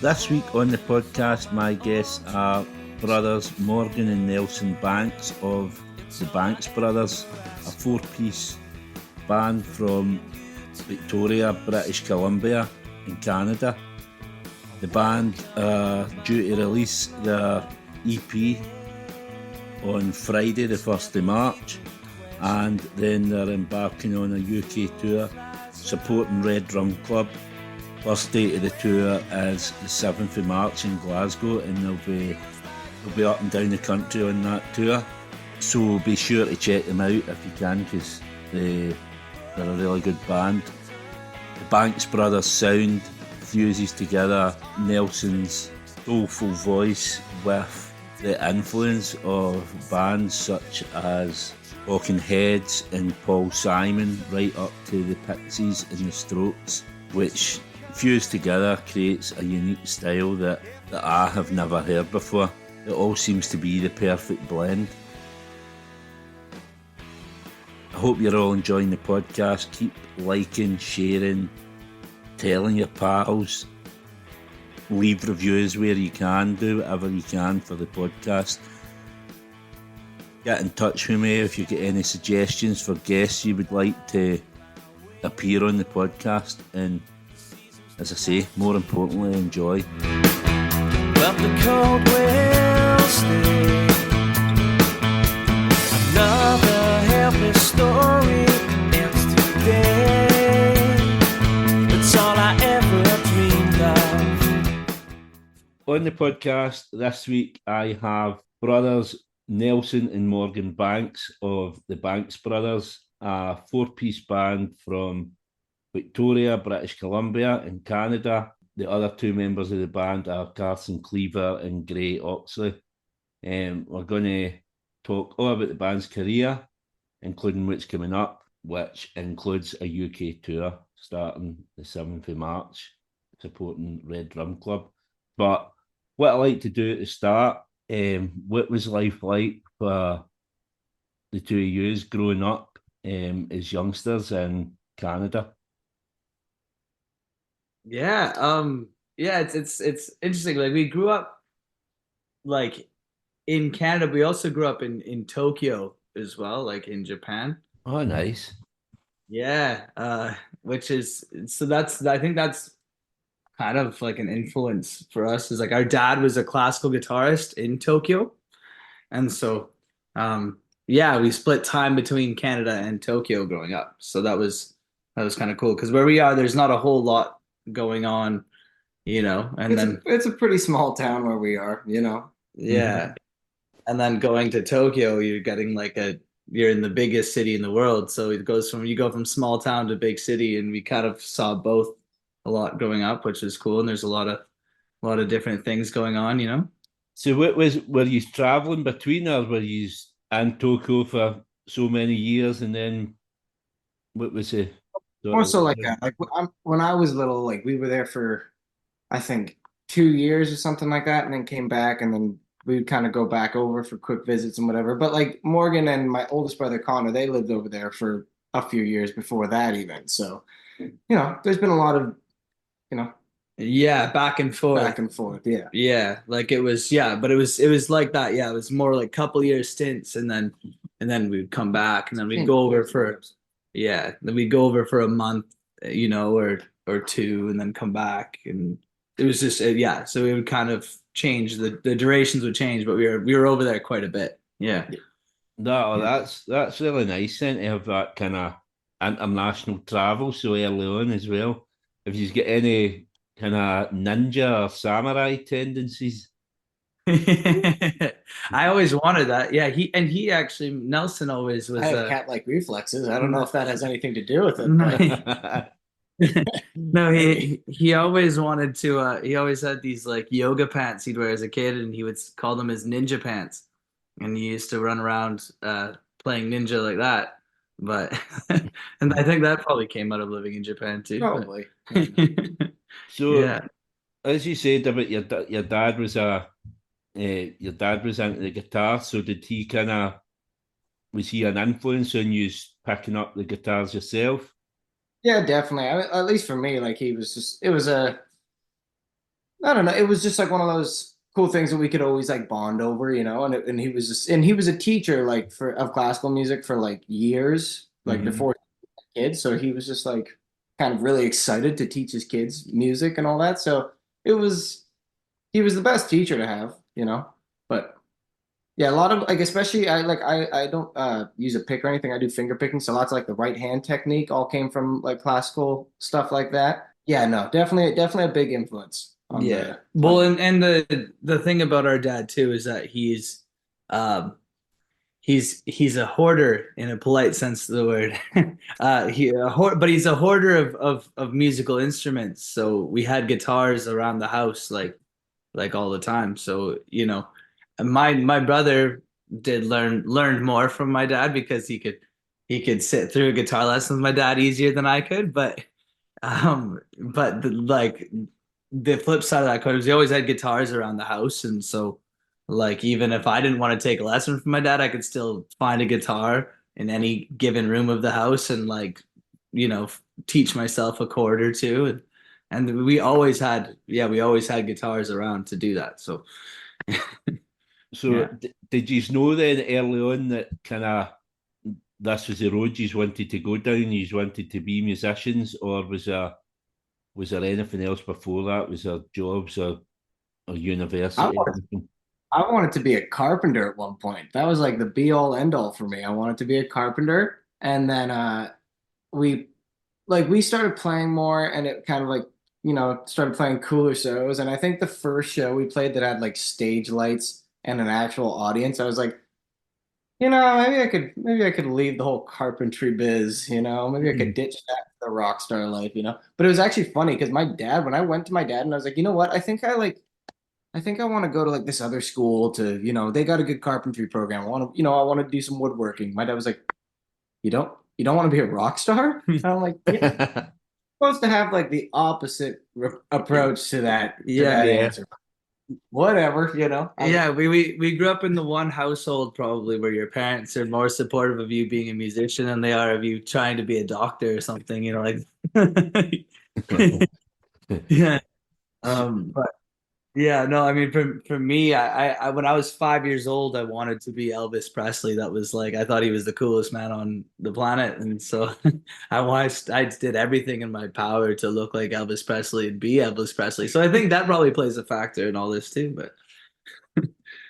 This week on the podcast, my guests are brothers Morgan and Nelson Banks of the Banks Brothers, a four-piece band from Victoria, British Columbia in Canada. The band are due to release their EP on Friday the 1st of March, and then they're embarking on a UK tour supporting Red Drum Club. First date of the tour is the 7th of March in Glasgow, and they'll be up and down the country on that tour. So be sure to check them out if you can, because they're a really good band. The Banks Brothers sound fuses together Nelson's soulful voice with the influence of bands such as Talking Heads and Paul Simon, right up to the Pixies and the Strokes, which fused together creates a unique style that I have never heard before. It all seems to be the perfect blend. I hope you're all enjoying the podcast. Keep liking, sharing, telling your pals. Leave reviews where you can, do whatever you can for the podcast. Get in touch with me if you get any suggestions for guests you would like to appear on the podcast, and as I say, more importantly, enjoy. But the cold will stay. Another helpless story ends today. It's all I ever dreamed of. On the podcast this week, I have brothers Nelson and Morgan Banks of the Banks Brothers, a four-piece band from Victoria, British Columbia in Canada. The other two members of the band are Carson Cleaver and Gray Oxley. We're going to talk all about the band's career, including what's coming up, which includes a UK tour starting the 7th of March, supporting Red Drum Club. But what I like to do at the start, what was life like for the two of you growing up as youngsters in Canada? It's interesting. Like, we grew up like in Canada. We also grew up in Tokyo as well, like in Japan. Oh, nice. Which is, so I think that's kind of like an influence for us. Is like our dad was a classical guitarist in Tokyo, and so we split time between Canada and Tokyo growing up. So that was kind of cool, because where we are, there's not a whole lot going on, and it's a pretty small town where we are, yeah. And then going to Tokyo, you're in the biggest city in the world. So you go from small town to big city, and we kind of saw both a lot growing up, which is cool. And there's a lot of different things going on. So were you traveling between, or were you in Tokyo for so many years, and then what was it? More so like that. Like when I was little, like we were there for, I think, 2 years or something like that, and then came back, and then we'd kind of go back over for quick visits and whatever. But like Morgan and my oldest brother Connor, they lived over there for a few years before that even. So, there's been a lot of, back and forth. Yeah. Like it was, but it was like that. Yeah. It was more like couple years stints, and then we'd come back, and then we'd go over for, then we'd go over for a month, or two, and then come back. And it was just, so it would kind of change, the durations would change, but we were over there quite a bit. Yeah. No, that's really nice then, to have that kind of international travel so early on as well. If you get any kind of ninja or samurai tendencies? I always wanted that. Yeah, he actually, Nelson always was. I have cat-like reflexes. I don't know if that has anything to do with it. But... No, he always wanted to. He always had these like yoga pants he'd wear as a kid, and he would call them his ninja pants. And he used to run around playing ninja like that. But and I think that probably came out of living in Japan too. Probably. So, as you said about your dad was your dad was into the guitar. So was he an influence on you picking up the guitars yourself? Yeah, definitely. At least for me, like it was I don't know. It was just like one of those cool things that we could always like bond over, you know. And he was just, and he was a teacher like for of classical music for like years, like Hmm. before kids. So he was just like kind of really excited to teach his kids music and all that. So it was he was the best teacher to have, you know. But yeah, a lot of like especially I don't use a pick or anything. I do finger picking, so lots of like the right hand technique all came from like classical stuff like that. Yeah, no, definitely a big influence on Yeah. the Well, on and the thing about our dad too is that um he's a hoarder in a polite sense of the word. But he's a hoarder of musical instruments. So we had guitars around the house like all the time. So, my brother did learned more from my dad because he could sit through a guitar lesson with my dad easier than I could. But the flip side of that coin was he always had guitars around the house, and so like even if I didn't want to take a lesson from my dad, I could still find a guitar in any given room of the house and teach myself a chord or two. And we always had guitars around to do that. So So yeah. did you know then early on that kind of this was the road you wanted to go down? You wanted to be musicians, or was there anything else before that? Was there jobs or I university? wanted I wanted to be a carpenter at one point. That was like the be all end all for me. I wanted to be a carpenter, and then we we started playing more, and it kind of like started playing cooler shows. And I think the first show we played that had like stage lights and an actual audience, I was like, maybe I could leave the whole carpentry biz, maybe I could ditch that for the rock star life, But it was actually funny because my dad, when I went to my dad and I was like, you know what, I think I want to go to like this other school to, they got a good carpentry program. I want to do some woodworking. My dad was like, you don't want to be a rock star? And I'm like, yeah, supposed to have like the opposite approach to that Yeah. answer. Whatever, Yeah, we grew up in the one household probably where your parents are more supportive of you being a musician than they are of you trying to be a doctor or something, like yeah. But yeah, no, I mean for me, I when I was 5 years old, I wanted to be Elvis Presley. That was like I thought he was the coolest man on the planet, and so I did everything in my power to look like Elvis Presley and be Elvis Presley. So I think that probably plays a factor in all this too. But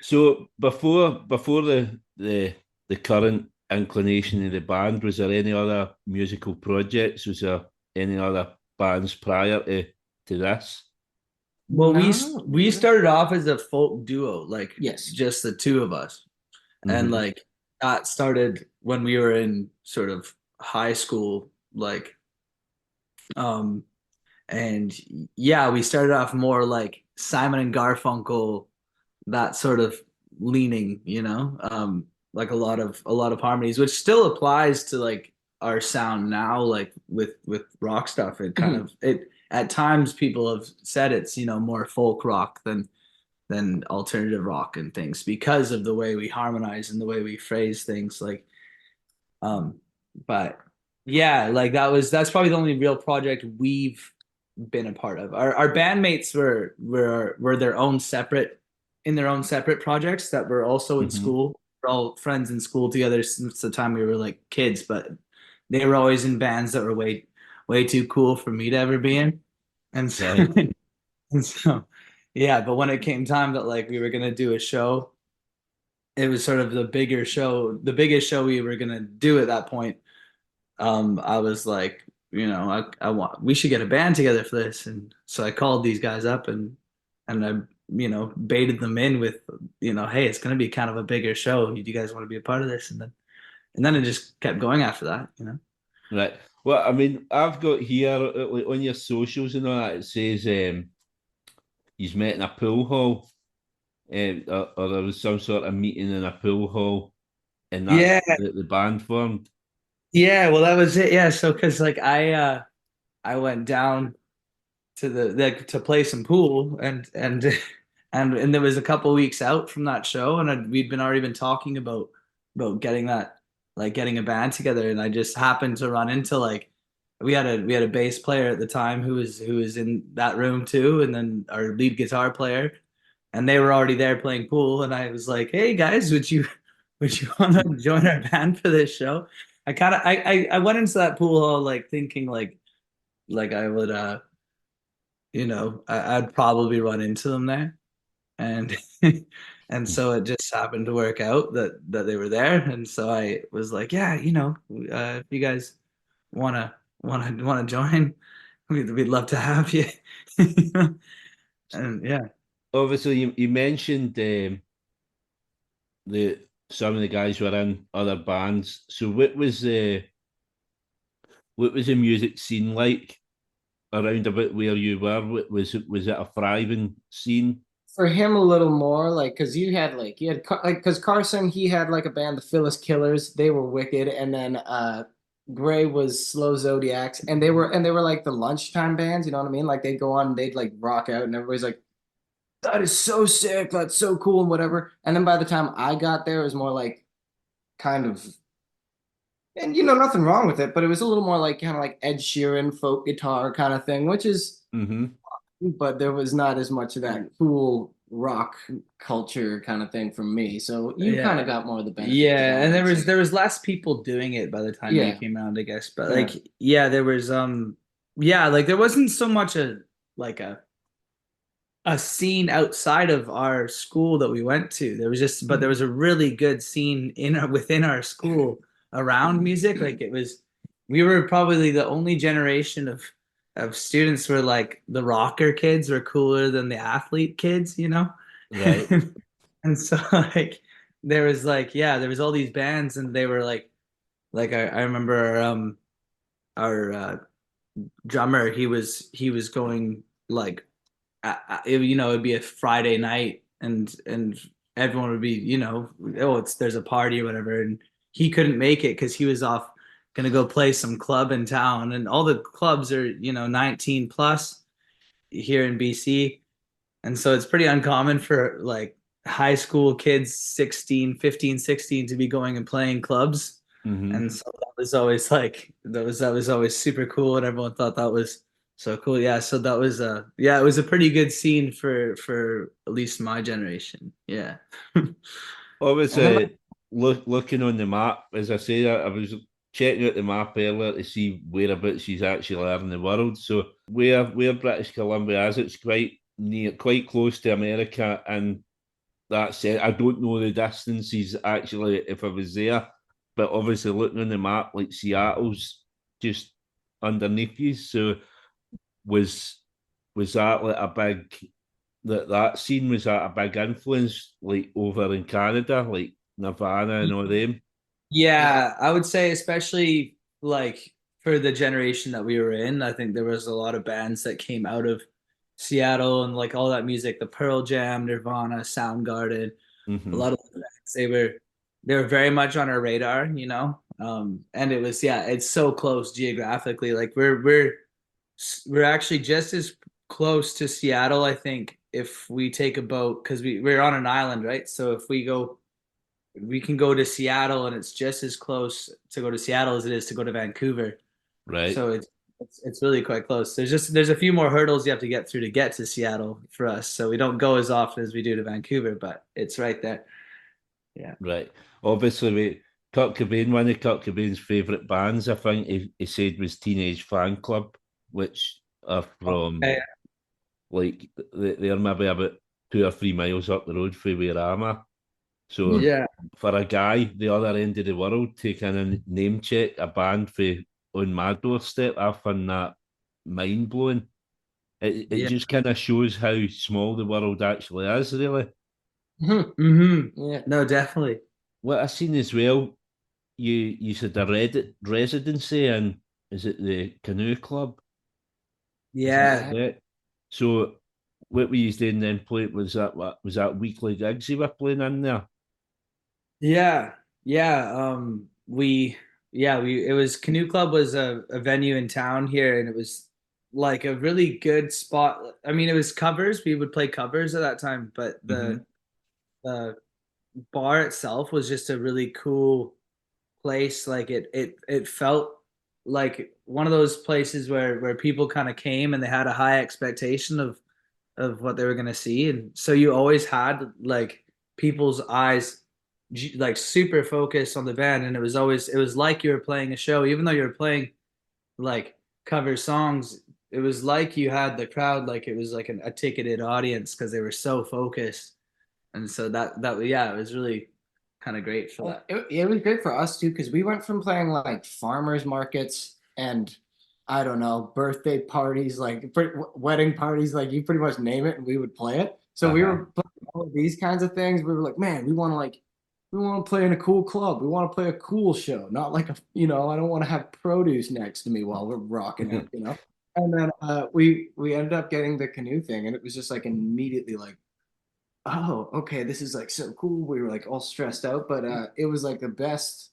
So before the current inclination of the band, was there any other musical projects? Was there any other bands prior to this? well, we No. we started off as a folk duo, like Yes. just the two of us, and Hmm. like that started when we were in sort of high school, like um and yeah, we started off more like Simon and Garfunkel, that sort of leaning, like a lot of harmonies, which still applies to like our sound now, like with rock stuff. It kind of it at times people have said it's more folk rock than alternative rock and things because of the way we harmonize and the way we phrase things, um but yeah, like that's probably the only real project we've been a part of. Our bandmates were their own separate in their own separate projects that were also in Hmm. school. We're all friends in school together since the time we were like kids, but they were always in bands that were way too cool for me to ever be in. And so, Right. and so yeah, but when it came time that like we were gonna do a show, it was sort of the biggest show we were gonna do at that point. I was like, I want we should get a band together for this, and so I called these guys up and I baited them in with hey, it's gonna be kind of a bigger show. Do you guys want to be a part of this? And then it just kept going after that. Right. Well, I mean, I've got here like, on your socials and all that. It says he's met in a pool hall, or there was some sort of meeting in a pool hall, and that's Yeah, the band formed. yeah. Well, that was it. Yeah. So because like I went down to to play some pool and and there was a couple weeks out from that show and we'd been already been talking about getting a band together, and I just happened to run into like we had a bass player at the time who was in that room too, and then our lead guitar player, and they were already there playing pool. And I was like, "Hey guys, would you want to join our band for this show?" I kind of I went into that pool hall like thinking like I would I'd probably run into them there, and and so it just happened to work out that they were there, and so I was like, yeah, if you guys wanna join, we'd love to have you. And yeah. Obviously, you mentioned the some of the guys were in other bands. So what was the music scene like around about where you were? Was it a thriving scene? For him, a little more like because because Carson, he had like a band, the Phyllis Killers. They were wicked, and then Gray was Slow Zodiacs, and they were like the lunchtime bands. You know what I mean? Like they'd go on, and they'd like rock out, and everybody's like, "That is so sick, that's so cool," and whatever. And then by the time I got there, it was more like kind of, and nothing wrong with it, but it was a little more like kind of like Ed Sheeran folk guitar kind of thing, which is, Mm-hmm. but there was not as much of that cool rock culture kind of thing from me. So you Yeah. kind of got more of the benefit. Yeah, and there was less people doing it by the time Yeah. you came around, I guess. But Yeah. like, yeah, there was like there wasn't so much a scene outside of our school that we went to. But there was a really good scene within our school around music. Like we were probably the only generation of students where like the rocker kids were cooler than the athlete kids, Right. And so like there was all these bands, and they were like I remember our drummer, he was going like it'd be a Friday night, and everyone would be, there's a party or whatever, and he couldn't make it because he was off gonna go play some club in town, and all the clubs are 19 plus here in BC, and so it's pretty uncommon for like high school kids 16, 15, 16 to be going and playing clubs. Mm-hmm. And so that was always like that was always super cool, and everyone thought that was so cool. Yeah, so that was it was a pretty good scene for at least my generation. Yeah. Obviously, looking on the map, as I say, I was checking out the map earlier to see whereabouts she's actually are in the world. So where British Columbia is, it's quite close to America, and that's it. I don't know the distances actually if I was there, but obviously looking on the map, like Seattle's just underneath you. So was that like a big that scene, was that a big influence like over in Canada, like Nirvana and all them? Yeah, I would say especially like for the generation that we were in, I think there was a lot of bands that came out of Seattle, and like all that music, the Pearl Jam, Nirvana, Soundgarden, a lot of the bands, they were very much on our radar, and it was, yeah, it's so close geographically. Like we're actually just as close to Seattle, I think, if we take a boat, because we're on an island, right? So if we can go to Seattle, and it's just as close to go to Seattle as it is to go to Vancouver. Right. So it's really quite close. There's a few more hurdles you have to get through to get to Seattle for us. So we don't go as often as we do to Vancouver, but it's right there. Yeah. Right. Obviously, Kurt Cobain, one of Kurt Cobain's favourite bands, I think he said, was Teenage Fan Club, which are from like they're maybe about 2 or 3 miles up the road from where I'm at. So yeah, for a guy the other end of the world taking a name check a band for on my doorstep, I find that mind blowing. It just kind of shows how small the world actually is, really. Yeah, no, definitely. What I seen as well, you said a residency in, is it the canoe club? Yeah. So what were you doing then? Was that weekly gigs you were playing in there? Yeah. Yeah. It was Canoe Club was a venue in town here, and it was like a really good spot. I mean, it was covers. We would play covers at that time, but the bar itself was just a really cool place. Like it felt like one of those places where people kind of came and they had a high expectation of what they were going to see, and so you always had like people's eyes like super focused on the band, and it was like you were playing a show, even though you were playing like cover songs. It was like you had the crowd like it was like a ticketed audience because they were so focused, and so that yeah, it was really kind of great for that. It was great for us too because we went from playing like farmers markets and I don't know birthday parties, like wedding parties, like you pretty much name it, and we would play it. So we were playing all of these kinds of things. We were like, man, we want to play in a cool club. We want to play a cool show, not like I don't want to have produce next to me while we're rocking it. And then we ended up getting the canoe thing, and it was just like immediately like, oh, okay, this is like so cool. We were like all stressed out, but it was like the best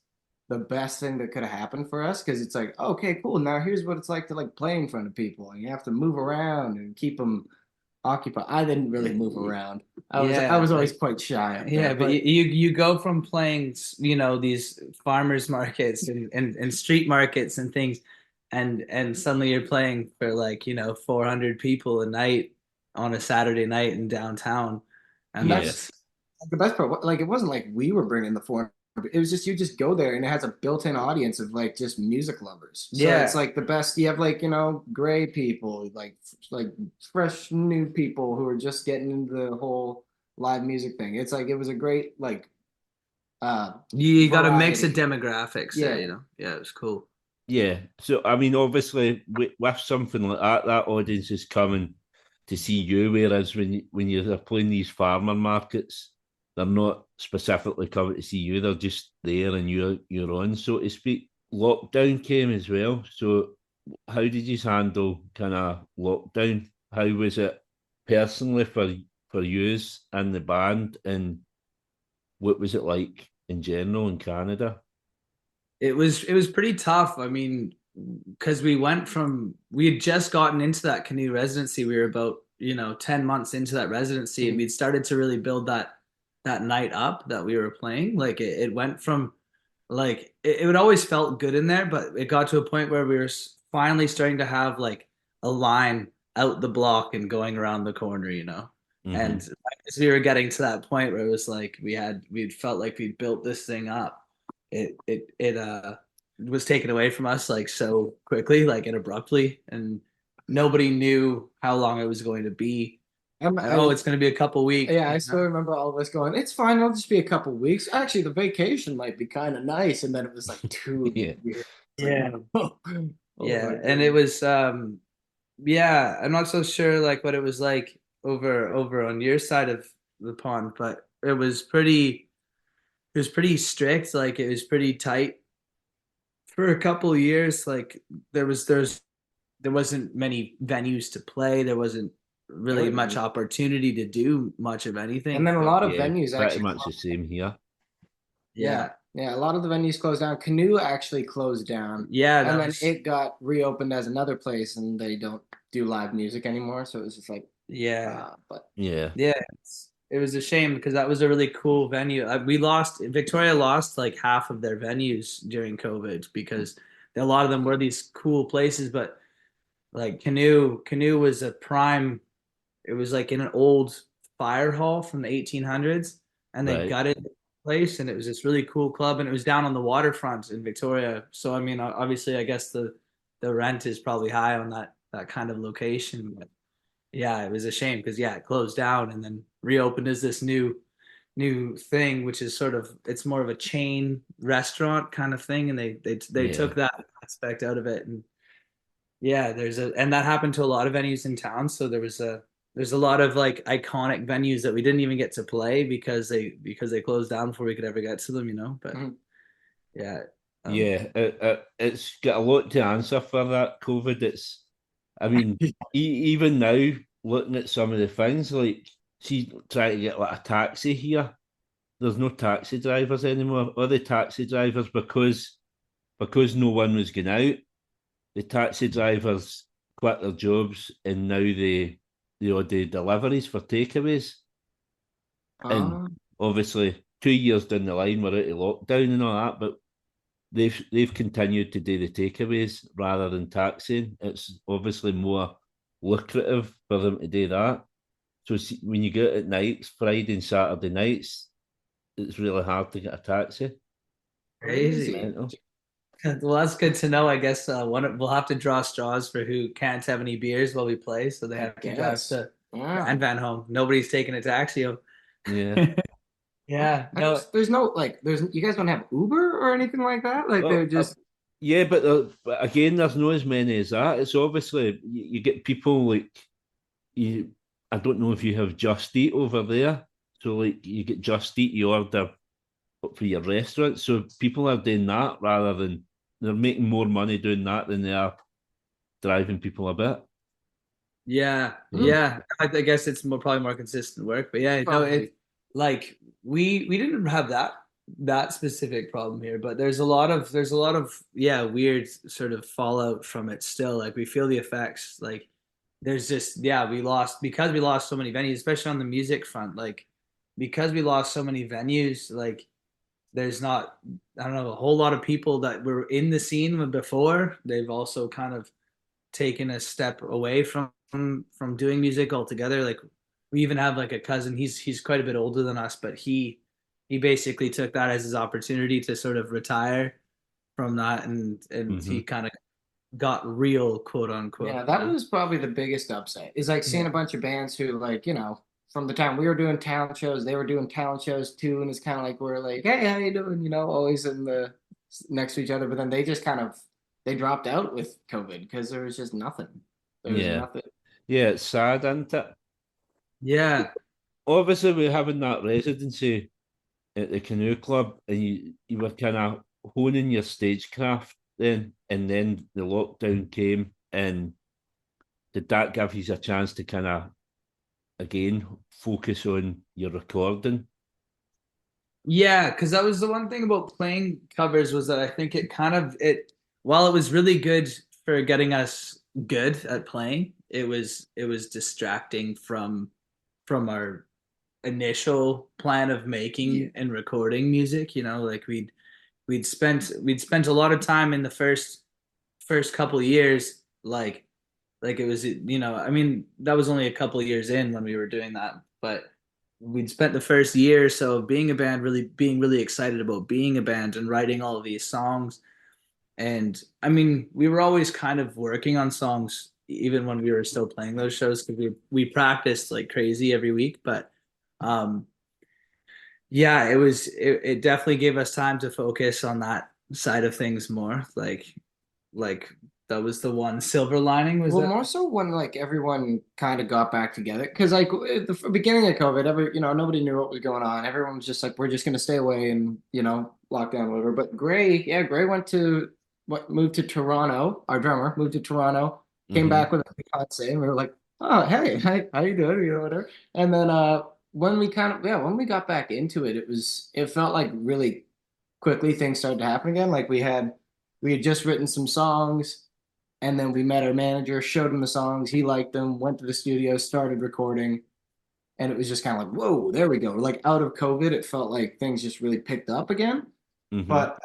thing that could have happened for us because it's like, okay, cool. Now here's what it's like to like play in front of people, and you have to move around and keep them occupied. I didn't really move around. I was always quite shy. Yeah, but you go from playing, these farmers markets and street markets and things, and suddenly you're playing for like 400 people a night on a Saturday night in downtown, and that's the best part. Like it wasn't like we were bringing the foreign. It was just you just go there and it has a built-in audience of like just music lovers. So it's like the best. You have like gray people, like fresh new people who are just getting into the whole live music thing. It's like it was a great like. You got a mix of demographics. Yeah, yeah, it was cool. Yeah, so I mean, obviously, with something like that audience is coming to see you. Whereas when you're playing these farmer markets, they're not specifically coming to see you. They're just there and you're on, so to speak. Lockdown came as well. So how did you handle kind of lockdown? How was it personally for yous and the band, and what was it like in general in Canada? It was pretty tough. I mean, because we had just gotten into that canoe residency. We were about 10 months into that residency, and we'd started to really build that night up that we were playing. Like it went from like it would always felt good in there, but it got to a point where we were finally starting to have like a line out the block and going around the corner, and as we were getting to that point where it was like we'd felt like we'd built this thing up, it was taken away from us like so quickly, like and abruptly, and nobody knew how long it was going to be. It's going to be a couple weeks. Yeah, I still remember all of us going, it's fine, it'll just be a couple weeks. Actually, the vacation might be kind of nice. And then it was like 2 years. Yeah. Yeah. And it was, I'm not so sure like what it was like over on your side of the pond, but it was pretty strict. Like it was pretty tight for a couple of years. Like there wasn't many venues to play. There wasn't really much opportunity to do much of anything. And then a lot of venues pretty much the same here. Yeah, a lot of the venues closed down. Canoe actually closed down. Yeah, and then it got reopened as another place, and they don't do live music anymore. So it was just like it was a shame because that was a really cool venue. Victoria lost like half of their venues during COVID because a lot of them were these cool places, but like Canoe was a prime. It was like in an old fire hall from the 1800s, and they gutted the place, and it was this really cool club, and it was down on the waterfront in Victoria. So I mean, obviously, I guess the rent is probably high on that kind of location. But yeah, it was a shame because it closed down and then reopened as this new thing, which is it's more of a chain restaurant kind of thing, and they took that aspect out of it, and and that happened to a lot of venues in town. So there's a lot of like iconic venues that we didn't even get to play because they closed down before we could ever get to them, but it's got a lot to answer for that COVID. I mean, even now looking at some of the things, like see trying to get like a taxi here, there's no taxi drivers anymore. Or the taxi drivers because no one was going out, the taxi drivers quit their jobs and now they do deliveries for takeaways. And obviously 2 years down the line we're out of lockdown and all that, but they've continued to do the takeaways rather than taxing. It's obviously more lucrative for them to do that. So when you go out at nights, Friday and Saturday nights, it's really hard to get a taxi. Crazy. Mental. Well, that's good to know. I guess we'll have to draw straws for who can't have any beers while we play, so they have to drive to Van home. Nobody's taking a taxi home. Yeah. Yeah. No. There's no like. There's you guys don't have Uber or anything like that. Like they're just. Yeah, but again, there's not as many as that. It's obviously you get people like you. I don't know if you have Just Eat over there. So like you get Just Eat, you order for your restaurant. So people are doing that rather than they're making more money doing that than they are driving people a bit. Yeah, yeah. I guess it's probably more consistent work, but yeah, no, it like we didn't have that specific problem here, but there's a lot of weird sort of fallout from it still. Like we feel the effects. Like there's just we lost so many venues, especially on the music front. Like because we lost so many venues, like there's not I don't know a whole lot of people that were in the scene before. They've also kind of taken a step away from doing music altogether. Like we even have like a cousin. He's quite a bit older than us, but he basically took that as his opportunity to sort of retire from that, and he kind of got real, quote unquote. Yeah, that was probably the biggest upset. Is like seeing a bunch of bands who like from the time we were doing talent shows, they were doing talent shows too, and it's kind of like we're like, hey, how you doing? Always in the next to each other, but then they just kind of they dropped out with COVID because there was just nothing. There was nothing. Yeah, it's sad, isn't it? Yeah. Obviously, we're having that residency at the Canoe Club, and you were kind of honing your stagecraft then, and then the lockdown came, and did that give you a chance to kind of again focus on your recording? Yeah, because that was the one thing about playing covers was that I think while it was really good for getting us good at playing, it was distracting from our initial plan of making and recording music. Like we'd spent a lot of time in the first couple of years, like it was I mean that was only a couple of years in when we were doing that, but we'd spent the first year or so of being a band, being really excited about being a band and writing all of these songs. And I mean, we were always kind of working on songs even when we were still playing those shows because we practiced like crazy every week. But yeah, it definitely gave us time to focus on that side of things more. Like that was the one silver lining. More so when like everyone kind of got back together because like at the beginning of COVID, nobody knew what was going on. Everyone was just like, we're just gonna stay away and lock down whatever. But Gray moved to Toronto. Our drummer moved to Toronto, came back with a fiance, and we were like, oh hey, how you doing? Whatever. And then when we got back into it, it felt like really quickly things started to happen again. Like we had just written some songs. And then we met our manager, showed him the songs. He liked them, went to the studio, started recording. And it was just kind of like, whoa, there we go. Like out of COVID, it felt like things just really picked up again. But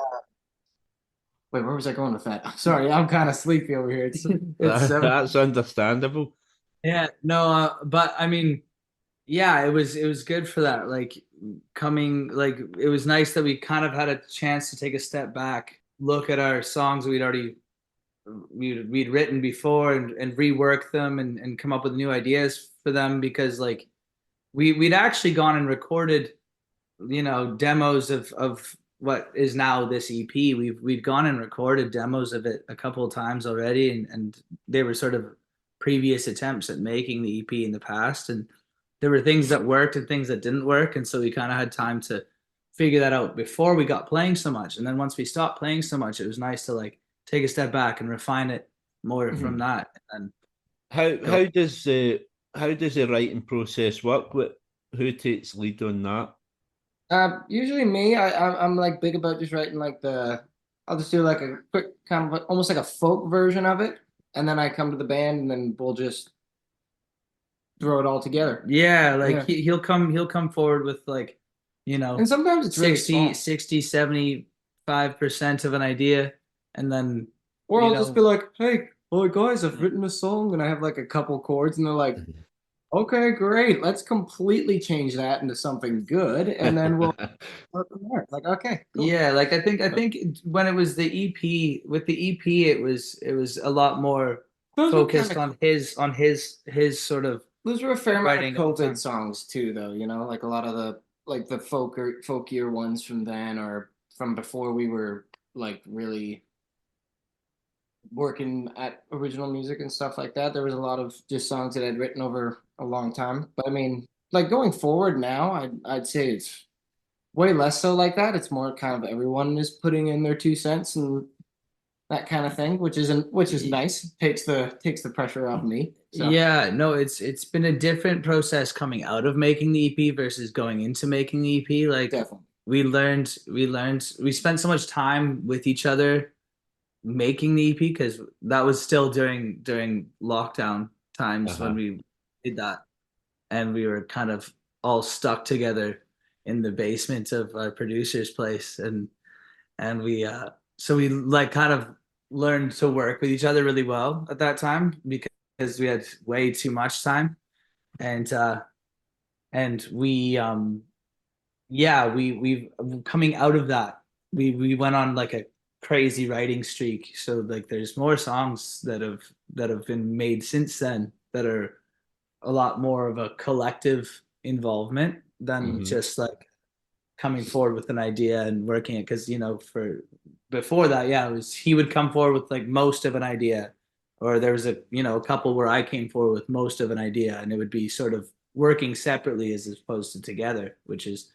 wait, where was I going with that? Sorry, I'm kind of sleepy over here. That's understandable. Yeah, no, but I mean, yeah, it was good for that. Like it was nice that we kind of had a chance to take a step back, look at our songs we'd written before and rework them and come up with new ideas for them because like we'd actually gone and recorded demos of what is now this EP. We'd gone and recorded demos of it a couple of times already and they were sort of previous attempts at making the EP in the past, and there were things that worked and things that didn't work, and so we kind of had time to figure that out before we got playing so much. And then once we stopped playing so much, it was nice to like take a step back and refine it more from that. And how does the writing process work? Who takes lead on that? Usually me. I'm like big about just writing like I'll just do like a quick kind of almost like a folk version of it, and then I come to the band and then we'll just throw it all together. Yeah, like he'll come forward with like, and sometimes it's 60, really 60, 70 5% of an idea, and then Or you I'll know, just be like, hey, oh guys, I've written a song and I have like a couple chords, and they're like, okay, great, let's completely change that into something good, and then we'll start from there. Like, okay, cool. yeah, like I think when it was the EP, with the EP, it was a lot more Those were focused kinda, on his sort of those were a fair amount of writing at the time. COVID songs too, though. You know, like a lot of the like the folkier ones from then or from before we were like really working at original music and stuff like that. There was a lot of just songs that I'd written over a long time. But I mean, like going forward now, I'd say it's way less so like that. It's more kind of everyone is putting in their 2 cents and that kind of thing, which is nice. Takes the pressure off me. So Yeah, no, it's been a different process coming out of making the EP versus going into making the EP. Like definitely. we spent so much time with each other making the EP because that was still during lockdown times when Uh-huh. we did that, and we were kind of all stuck together in the basement of our producer's place, and we like kind of learned to work with each other really well at that time because we had way too much time, and we yeah, we coming out of that, we went on like a crazy writing streak. So like there's more songs that have been made since then that are a lot more of a collective involvement than Mhm. just like coming forward with an idea and working it. Because for before that, yeah, it was he would come forward with like most of an idea, or there was a couple where I came forward with most of an idea, and it would be sort of working separately as opposed to together, which is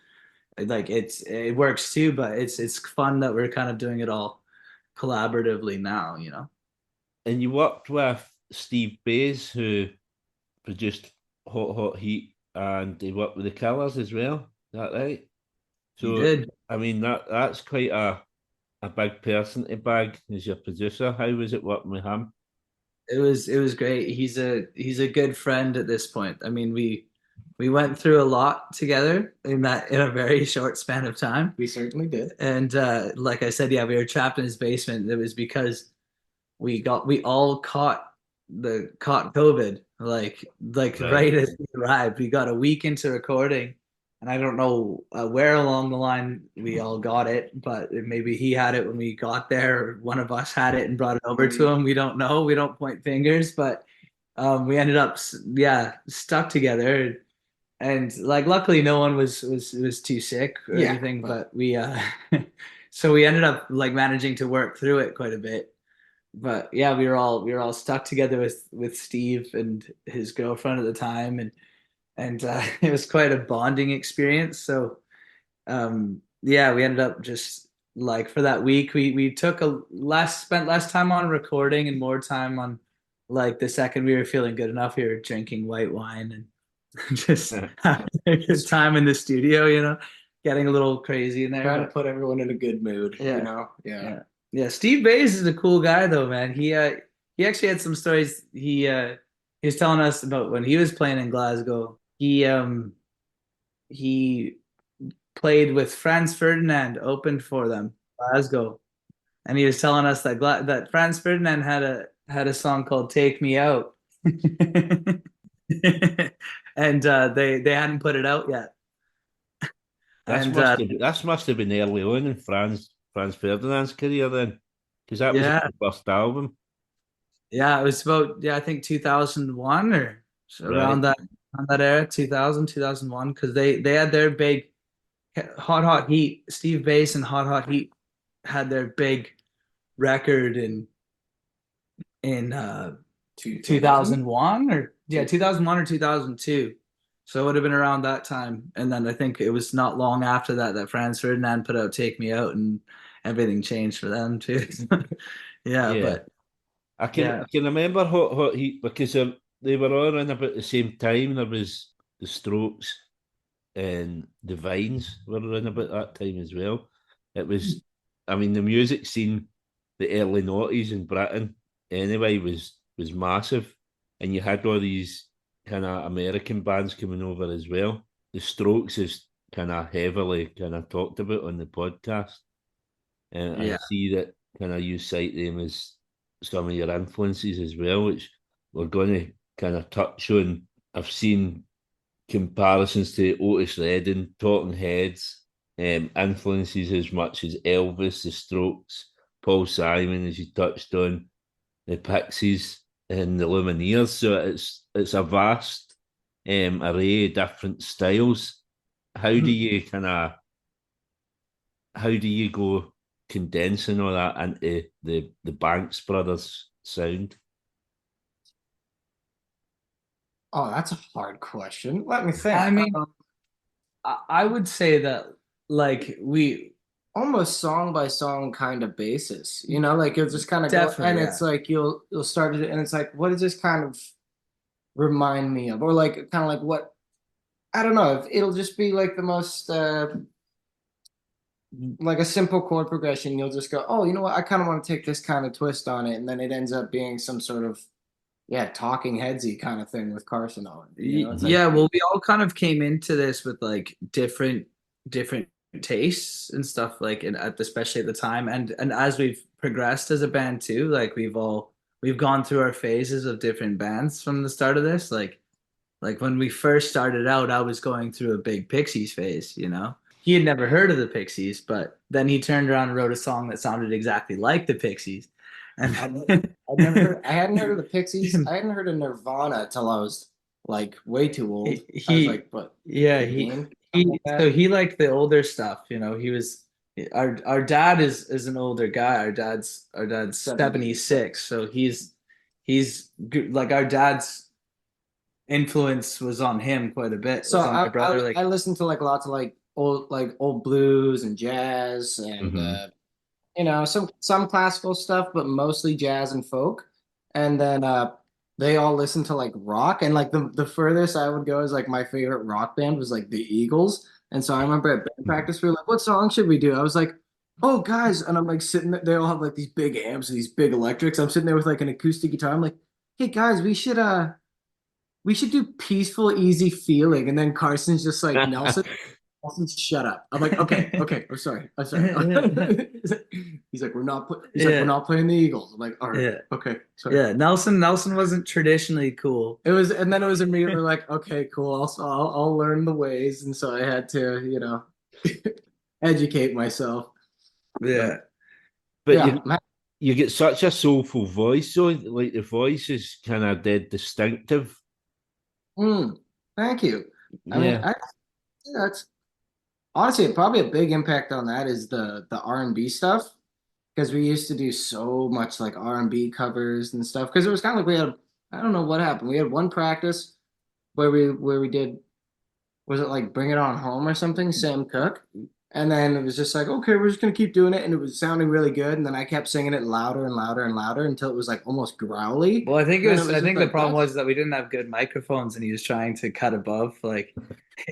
like it works too, but it's fun that we're kind of doing it all collaboratively now. And you worked with Steve Bays, who produced Hot Hot Heat, and he worked with the Killers as well. Is that right? You So, did. I mean, that's quite a big person to bag as your producer. How was it working with him? It was great. He's a good friend at this point. I mean, we went through a lot together in a very short span of time. We certainly did. And like I said, yeah, we were trapped in his basement. It was because we all caught COVID like Right. right as we arrived. We got a week into recording, and I don't know where along the line we all got it, but maybe he had it when we got there, or one of us had it and brought it over to him. We don't know. We don't point fingers, but we ended up yeah stuck together, and like luckily no one was too sick or Yeah, anything, but but we so we ended up like managing to work through it quite a bit. But yeah, we were all stuck together with Steve and his girlfriend at the time, and it was quite a bonding experience. So yeah, we ended up just like for that week we took spent less time on recording and more time on like the second we were feeling good enough, we were drinking white wine and just having a good time in the studio, getting a little crazy in there. trying to But put everyone in a good mood, yeah, you know? Yeah. yeah. Yeah, Steve Bays is a cool guy though, man. He actually had some stories. He was telling us about when he was playing in Glasgow. He played with Franz Ferdinand, opened for them, Glasgow, and he was telling us that Franz Ferdinand had a song called "Take Me Out," and they hadn't put it out yet. That's And must have this must have been early on in Franz Ferdinand's career then, because that was yeah, the first album, yeah, it was about I think 2001 or so right? around that era, 2001, because they had their big Hot Hot Heat. Steve Bass and Hot Hot Heat had their big record in 2001 or 2001 or 2002. So it would have been around that time. And then I think it was not long after that Franz Ferdinand put out "Take Me Out," and everything changed for them too. Yeah, Yeah, but I can yeah, I can remember Hot Heat because they were all around about the same time. There was the Strokes and the Vines were around about that time as well. It was, I mean, the music scene, the early noughties in Britain, anyway, was massive, and you had all these kind of American bands coming over as well. The Strokes is kind of heavily kind of talked about on the podcast. and I see that kind of you cite them as some of your influences as well, which we're going to kind of touch on. I've seen comparisons to Otis Redding, Talking Heads, influences as much as Elvis, The Strokes, Paul Simon, as you touched on, the Pixies, and the Lumineers. So it's a vast array of different styles. How do you go condensing all that into the Banks Brothers sound? Oh, that's a hard question. Let me think. I mean, I would say that like we almost song by song kind of basis, like you'll just kind of go, and it's like you'll start it, and it's like, what does this kind of remind me of, or like kind of like what, I don't know, if it'll just be like the most like a simple chord progression. You'll just go, oh, you know what, I kind of want to take this kind of twist on it, and then it ends up being some sort of Talking Headsy kind of thing with Carson on it. Well, we all kind of came into this with like different tastes and stuff, like especially at the time, and as we've progressed as a band too, like we've gone through our phases of different bands from the start of this. Like when we first started out, I was going through a big Pixies phase. He had never heard of the Pixies, but then he turned around and wrote a song that sounded exactly like the Pixies. And I hadn't heard of the Pixies. I hadn't heard of Nirvana till I was like way too old. I was like, but so he liked the older stuff. He was our dad is an older guy. Our dad's 76, so he's like, our dad's influence was on him quite a bit. So I listened to like lots of like old blues and jazz and some classical stuff, but mostly jazz and folk. And then they all listen to like rock, and like the furthest I would go is like my favorite rock band was like the Eagles. And so I remember at band practice we were like, what song should we do? I was like, oh guys, and I'm like sitting there, they all have like these big amps and these big electrics. I'm sitting there with like an acoustic guitar. I'm like, hey guys, we should do Peaceful Easy Feeling. And then Carson's just like, Nelson, shut up. I'm like, okay, I'm sorry. He's like, we're not playing the Eagles. I'm like, all right, okay, sorry. Yeah, Nelson wasn't traditionally cool. It was immediately like, okay, cool. I'll learn the ways, and so I had to, educate myself. Yeah, but you get such a soulful voice, so like the voice is kind of dead distinctive. Thank you. I mean, that's. Honestly, probably a big impact on that is the R&B stuff, because we used to do so much like R&B covers and stuff, because it was kind of like I don't know what happened. We had one practice where we did, was it like Bring It On Home or something, Sam Cooke, and then it was just like, okay, we're just gonna keep doing it, and it was sounding really good, and then I kept singing it louder and louder and louder until it was like almost growly. Well, I think the problem was that we didn't have good microphones, and he was trying to cut above like.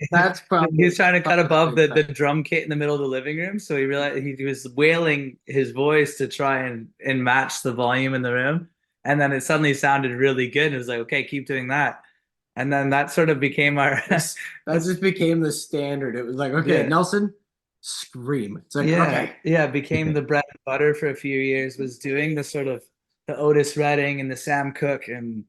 That's probably he was trying to cut above the drum kit in the middle of the living room, so he realized he was wailing his voice to try and match the volume in the room, and then it suddenly sounded really good. And it was like, okay, keep doing that, and then that sort of became our that just became the standard. It was like, okay, Nelson, scream. It's like, okay, it became the bread and butter for a few years. Was doing the sort of the Otis Redding and the Sam Cooke and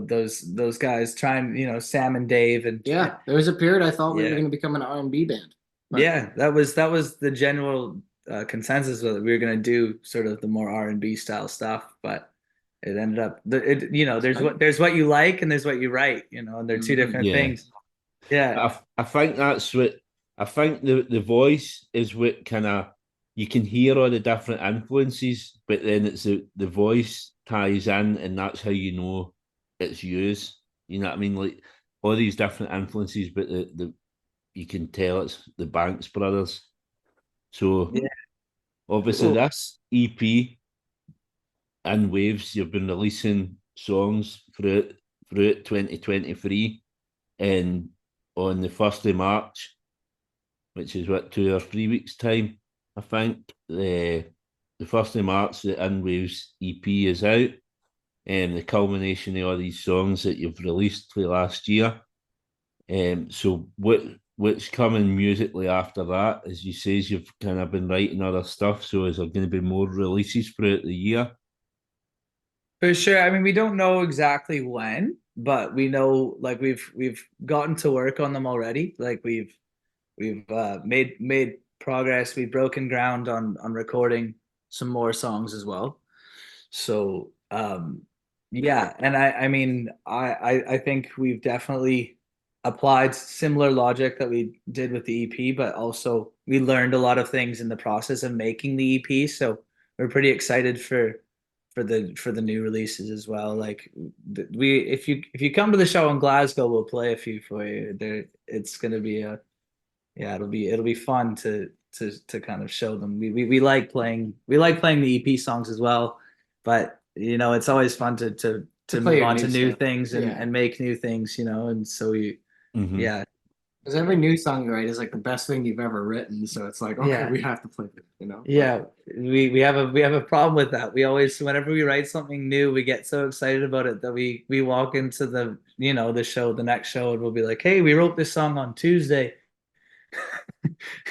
those guys trying, Sam and Dave, and there was a period I thought we were going to become an R&B band. But that was the general consensus that we were going to do sort of the more R&B style stuff, but it ended up there's what you like and there's what you write, and they're two different things. I think that's what I think the voice is what kind of, you can hear all the different influences, but then it's the voice ties in, and that's how you know it's yours. You know what I mean? Like all these different influences, but the you can tell it's the Banks Brothers. So obviously this EP in waves, you've been releasing songs throughout 2023, and on the 1st of March, which is 2 or 3 weeks time, I think, the 1st of March, the In Waves EP is out, and the culmination of all these songs that you've released for last year. So what what's coming musically after that? As you say, you've kind of been writing other stuff, so is there going to be more releases throughout the year? For sure. I mean, we don't know exactly when, but we know like we've gotten to work on them already. Like we've made progress. We've broken ground on recording some more songs as well. So yeah, and I mean I think we've definitely applied similar logic that we did with the EP, but also we learned a lot of things in the process of making the EP. So we're pretty excited for the new releases as well. Like we if you come to the show in Glasgow, we'll play a few for you. There, it's gonna be a yeah, it'll be fun to kind of show them. We like playing the EP songs as well, but you know it's always fun to play move your on new to new stuff. things Yeah. and make new things, you know. And so you Mhm. yeah Because every new song you write is like the best thing you've ever written. So it's like, okay, yeah we have to play it, you know? yeah we have a problem with that. We always whenever we write something new, we get so excited about it that we walk into the you know the next show and we'll be like, hey, we wrote this song on Tuesday,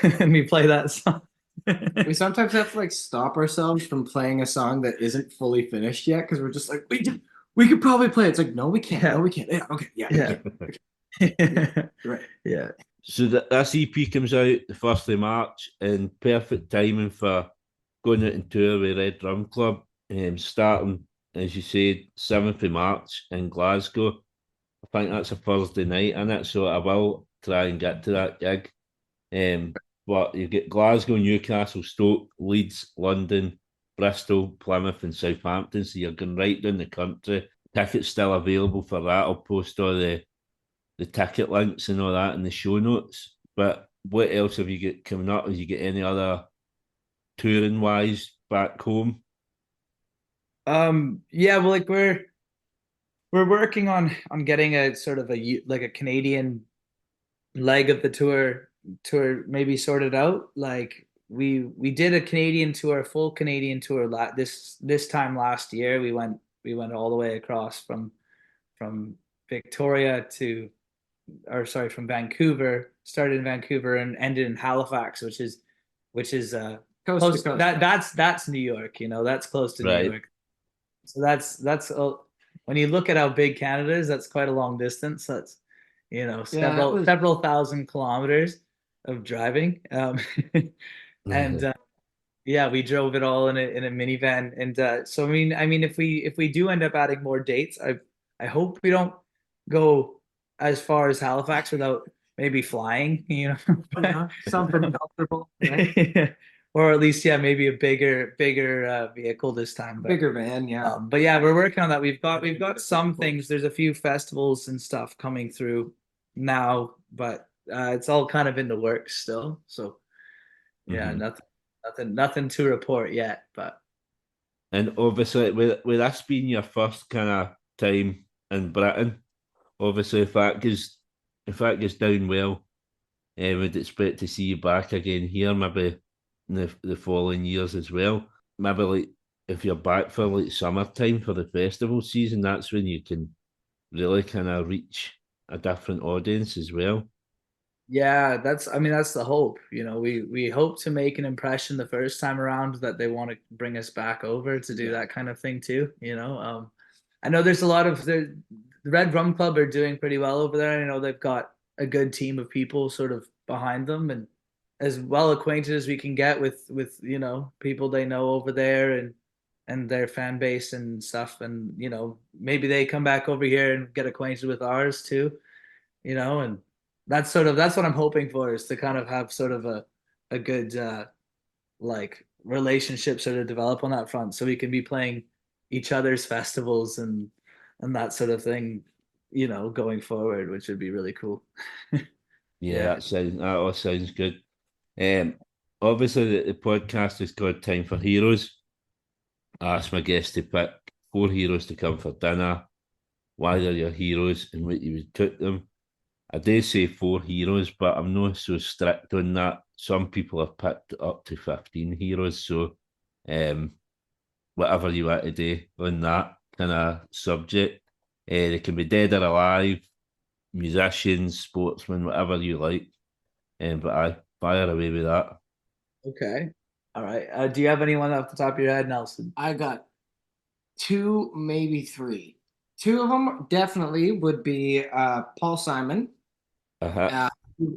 and we play that song. We sometimes have to like stop ourselves from playing a song that isn't fully finished yet because we're just like, we could probably play it. It's like, no, we can't. Yeah. No, we can't. Yeah, okay, yeah, Yeah. yeah, right. Yeah. So this EP comes out the 1st of March, and perfect timing for going out and tour with Red Drum Club, starting, as you said, 7th of March in Glasgow. I think that's a Thursday night in it, so I will try and get to that gig. But you get Glasgow, Newcastle, Stoke, Leeds, London, Bristol, Plymouth, and Southampton. So you're going right down the country. Tickets still available for that. I'll post all the ticket links and all that in the show notes. But what else have you got coming up? Have you got any other touring wise back home? Yeah, well, like we're working on getting a sort of like a Canadian leg of the tour maybe sorted out. Like we did a Canadian tour, a full Canadian tour this time last year. We went all the way across from Victoria to or sorry, from Vancouver, started in Vancouver and ended in Halifax, which is Coast close to coast. that's New York, you know, that's close to New Right. York. So that's when you look at how big Canada is, that's quite a long distance. That's you know several thousand kilometers of driving. And yeah, we drove it all in a minivan. And so I mean if we do end up adding more dates, I hope we don't go as far as Halifax without maybe flying, you know. Something comfortable, right? Or at least yeah, maybe a bigger vehicle this time. Bigger van, yeah. But yeah, we're working on that. We've got some things. There's a few festivals and stuff coming through now, but it's all kind of in the works still. So yeah, nothing to report yet. But And obviously, with this being your first kind of time in Britain, obviously if that goes down well, we'd expect to see you back again here, maybe in the following years as well. Maybe like if you're back for like summertime for the festival season, that's when you can really kind of reach a different audience as well. yeah, I mean that's the hope. You know, we hope to make an impression the first time around that they want to bring us back over to do that kind of thing too. You know, I know there's a lot of the Red Rum Club are doing pretty well over there. I know they've got a good team of people sort of behind them and as well acquainted as we can get with you know people they know over there and their fan base and stuff. And you know maybe they come back over here and get acquainted with ours too. You know, and that's what I'm hoping for is to kind of have sort of a good like relationship sort of develop on that front so we can be playing each other's festivals and that sort of thing, you know, going forward, which would be really cool. Yeah, that all sounds good. Um, Obviously the podcast is called Time for Heroes. I asked my guests to pick 4 heroes to come for dinner, why they're your heroes, and what you would cook them. I do say 4 heroes, but I'm not so strict on that. Some people have picked up to 15 heroes, so whatever you want to do on that kind of subject. They can be dead or alive, musicians, sportsmen, whatever you like. But I fire away with that. Okay. All right. Do you have anyone off the top of your head, Nelson? I got two, maybe three. Two of them definitely would be Paul Simon Uh-huh.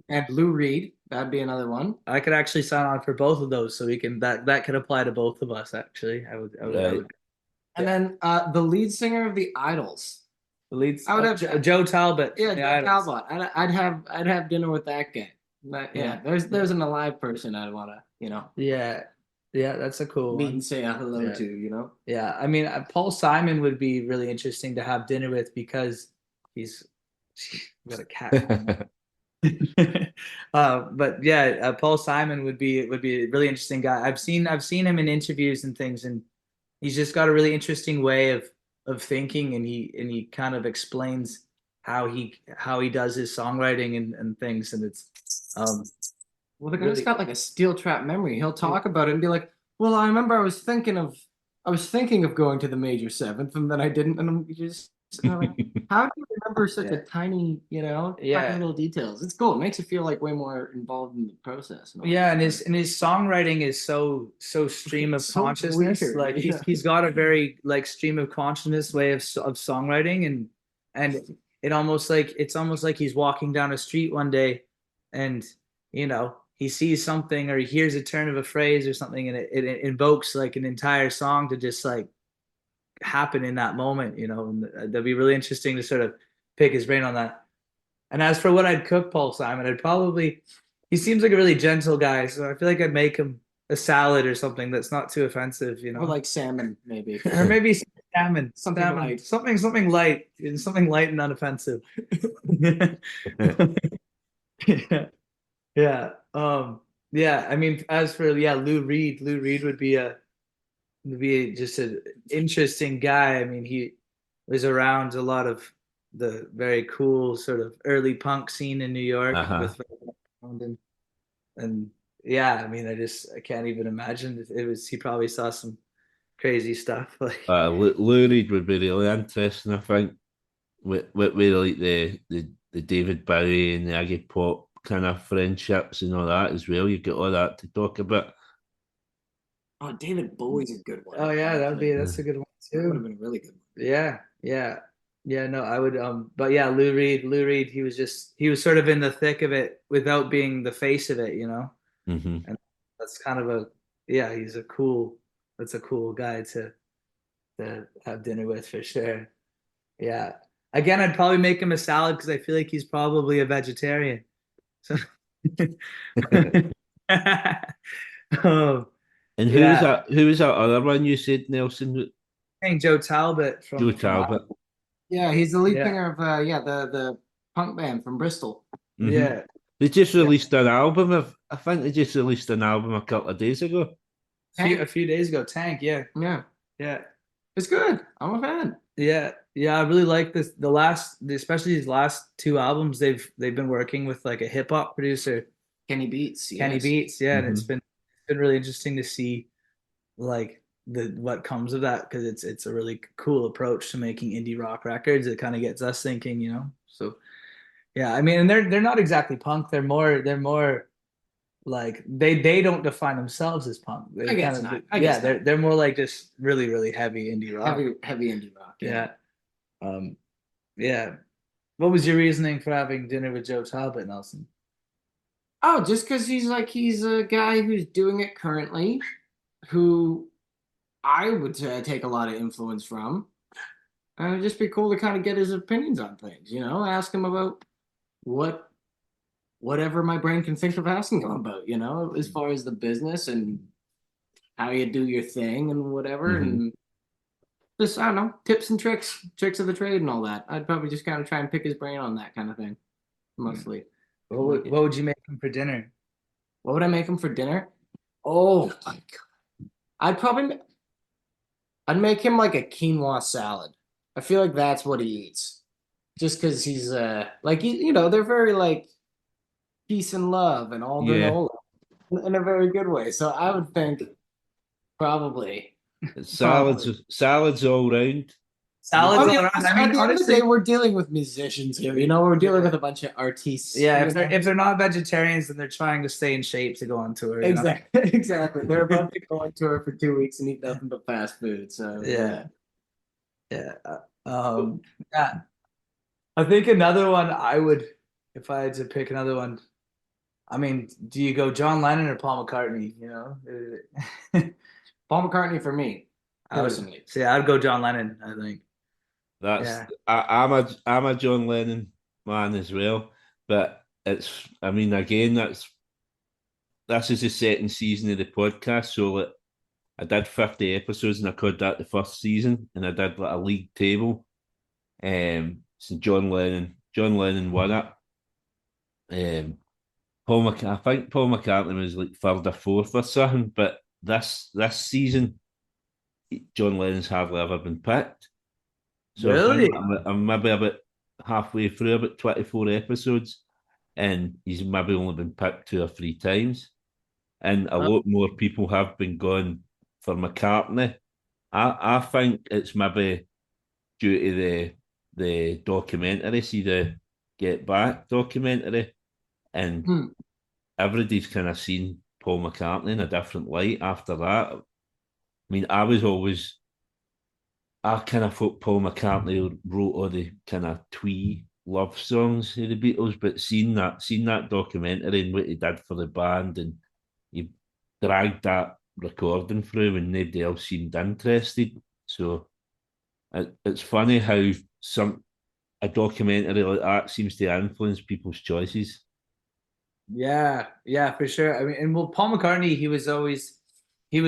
and Lou Reed. That'd be another one. I could actually sign on for both of those, so we can that could apply to both of us. Actually, I would. Right. And then the lead singer of the Idols. The leads. I would have Joe Talbot. Yeah, the Joe Idols. Talbot. I'd have dinner with that guy. But yeah, there's an alive person I'd want to Yeah, that's a cool meet one. and say hello Yeah. to. Yeah, I mean, Paul Simon would be really interesting to have dinner with because he's got a cat. But yeah, Paul Simon would be a really interesting guy. I've seen him in interviews and things, and he's just got a really interesting way of thinking, and he kind of explains how he does his songwriting and things, and it's Well, the guy's got like a steel trap memory. He'll talk about it and be like, "Well, I remember I was thinking of going to the major seventh, and then I didn't." And I'm just like, how do you remember such a tiny, tiny little details? It's cool. It makes you feel like way more involved in the process. Yeah, and his songwriting is so stream of So consciousness. weird. Like he's got a very like stream of consciousness way of songwriting, and it's almost like he's walking down a street one day, and he sees something or he hears a turn of a phrase or something, and it invokes like an entire song to just like happen in that moment. And that'd be really interesting to sort of pick his brain on that. And as for what I'd cook Paul Simon, he seems like a really gentle guy, so I feel like I'd make him a salad or something that's not too offensive, Or like salmon, maybe. or maybe salmon, Something light. something light, something light and unoffensive. Yeah. Yeah. I mean, as for Lou Reed would be just an interesting guy. I mean, he was around a lot of the very cool sort of early punk scene in New York with and yeah, I mean, I can't even imagine. He probably saw some crazy stuff. Like Lou Reed would be really interesting, I think, with like the David Bowie and the Iggy Pop kind of friendships and all that as well. You've got all that to talk about. Oh, David Bowie's a good one. Oh yeah, that's a good one too. That would have been a really good one. Yeah. No, I would. But yeah, Lou Reed, he was sort of in the thick of it without being the face of it, Mm-hmm. And that's kind of that's a cool guy to have dinner with for sure. Yeah. Again, I'd probably make him a salad because I feel like he's probably a vegetarian. So. And who was that? Who was that other one you said, Nelson? Saying Joe Talbot from Joe Talbot. Yeah, he's the lead singer of the punk band from Bristol. Mm-hmm. Yeah. They just released an album. I think they just released an album a couple of days ago. A few days ago, Tank. Yeah. It's good. I'm a fan. Yeah. I really like this. Especially these last two albums, they've been working with like a hip hop producer, Kenny Beats. Yes. Kenny Beats. Yeah, Mm-hmm. And it's been really interesting to see like what comes of that, because it's a really cool approach to making indie rock records. It kind of gets us thinking, So yeah, I mean, and they're not exactly punk. They're more like they don't define themselves as punk. I guess not. I guess they're more like just really really heavy indie rock. Heavy indie rock. Yeah. Yeah. What was your reasoning for having dinner with Joe Talbot, Nelson? Oh, just because he's a guy who's doing it currently, who I would take a lot of influence from. And it'd just be cool to kind of get his opinions on things, ask him about whatever my brain can think of asking him about, as far as the business and how you do your thing and whatever. Mm-hmm. And just, I don't know, tips and tricks of the trade and all that. I'd probably just kind of try and pick his brain on that kind of thing, mostly. What would you make him for dinner? What would I make him for dinner? Oh my God. I'd make him like a quinoa salad. I feel like that's what he eats. Just because he's like, they're very like peace and love and all granola in a very good way. So I would think probably salads all round. salads all around. At the end of the day, we're dealing with musicians here. We're dealing with a bunch of artists. Yeah, if they're not vegetarians, then they're trying to stay in shape to go on tour. Exactly, exactly. They're about to go on tour for 2 weeks and eat nothing but fast food. So yeah. I think another one I would, if I had to pick another one. I mean, do you go John Lennon or Paul McCartney? Paul McCartney for me personally. I'd go John Lennon. I think. I'm a John Lennon man as well, but this is the second season of the podcast, so I did 50 episodes and I called that the first season, and I did like a league table. So John Lennon won it. I think Paul McCartney was like third or fourth or something, but this season, John Lennon's hardly ever been picked. So really? I'm maybe about halfway through, about 24 episodes, and he's maybe only been picked 2 or 3 times. And a lot more people have been gone for McCartney. I think it's maybe due to the documentary, see the Get Back documentary, and everybody's kind of seen Paul McCartney in a different light after that. I mean, I kind of thought Paul McCartney wrote all the kind of twee love songs of the Beatles, but seeing that documentary and what he did for the band, and he dragged that recording through when nobody else seemed interested. So it's funny how a documentary like that seems to influence people's choices. Yeah, for sure. I mean, and Paul McCartney, he was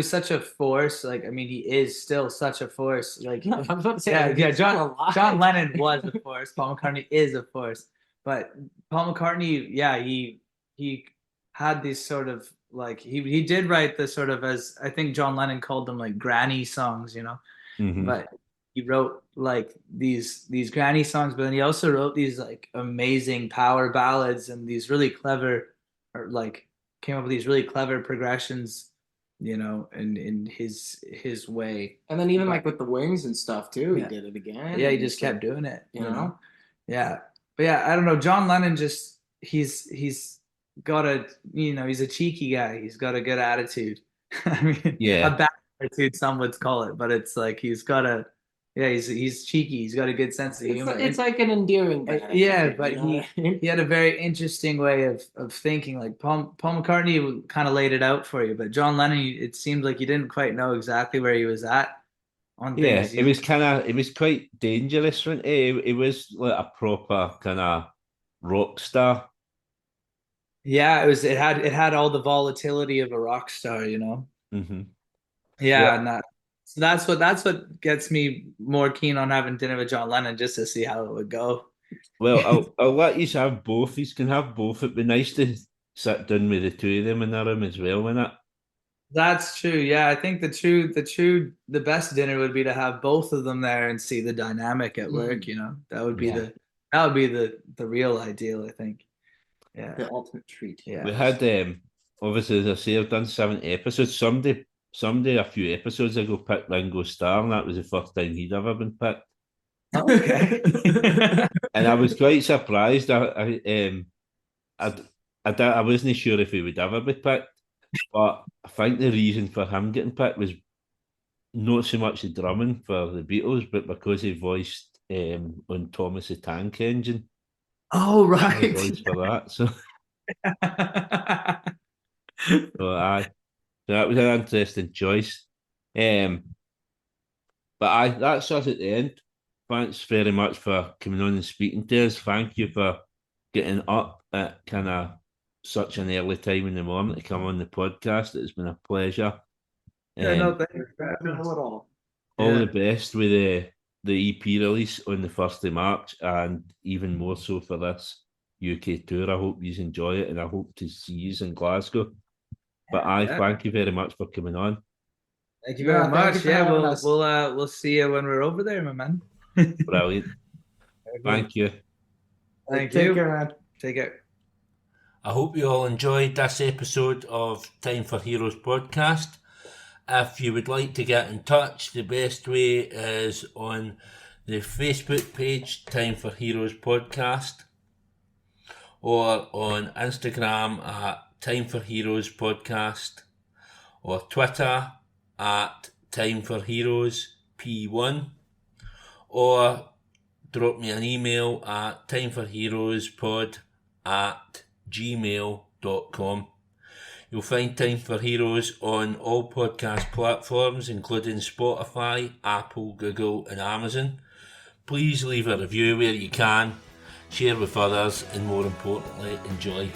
such a force. Like, I mean, he is still such a force. Like, I was about to say, John Lennon was a force. Paul McCartney is a force. But Paul McCartney, he had these sort of like he did write the sort of, as I think John Lennon called them, like granny songs, Mm-hmm. But he wrote like these granny songs, but then he also wrote these like amazing power ballads and these really clever, or like came up with these really clever progressions, in his way. And then even like with the Wings and stuff too, he did it again. Yeah, he just kept doing it, Yeah. But yeah, I don't know. John Lennon just he's got he's a cheeky guy. He's got a good attitude. I mean, a bad attitude, some would call it, but it's like he's cheeky. He's got a good sense of humor. It's like an endearing guy. But he had a very interesting way of thinking. Like Paul McCartney kind of laid it out for you, but John Lennon, it seemed like he didn't quite know exactly where he was at on things. Yeah, it was quite dangerous, wasn't it? It was like a proper kind of rock star. Yeah, it had all the volatility of a rock star, Mm-hmm. Yeah, and so that's what gets me more keen on having dinner with John Lennon, just to see how it would go. Well, I'll let you have both. You can have both. It'd be nice to sit down with the two of them in the room as well, wouldn't it? That's true. Yeah, I think the best dinner would be to have both of them there and see the dynamic at work. That would be the real ideal, I think. Yeah, the ultimate treat. Yeah, we had obviously, as I say, I've done 7 episodes. Somebody a few episodes ago picked Ringo Starr, and that was the first time he'd ever been picked. Okay. And I was quite surprised. I wasn't sure if he would ever be picked, but I think the reason for him getting picked was not so much the drumming for the Beatles, but because he voiced on Thomas the Tank Engine. Oh, right. Voice for that, so that was an interesting choice. But that's us at the end. Thanks very much for coming on and speaking to us. Thank you for getting up at kind of such an early time in the morning to come on the podcast. It's been a pleasure. No, thank you at all. All the best with the EP release on the 1st of March, and even more so for this UK tour. I hope you enjoy it, and I hope to see you in Glasgow. But thank you very much for coming on. Thank you very much. Yeah, we'll see you when we're over there, my man. Brilliant. Thank you. Thank you. Take care, man. Take care. I hope you all enjoyed this episode of Time for Heroes podcast. If you would like to get in touch, the best way is on the Facebook page Time for Heroes Podcast, or on Instagram at Time for Heroes Podcast, or Twitter at Time for Heroes P1, or drop me an email at timeforheroespod@gmail.com. You'll find Time for Heroes on all podcast platforms, including Spotify, Apple, Google and Amazon. Please leave a review where you can, share with others, and more importantly, enjoy.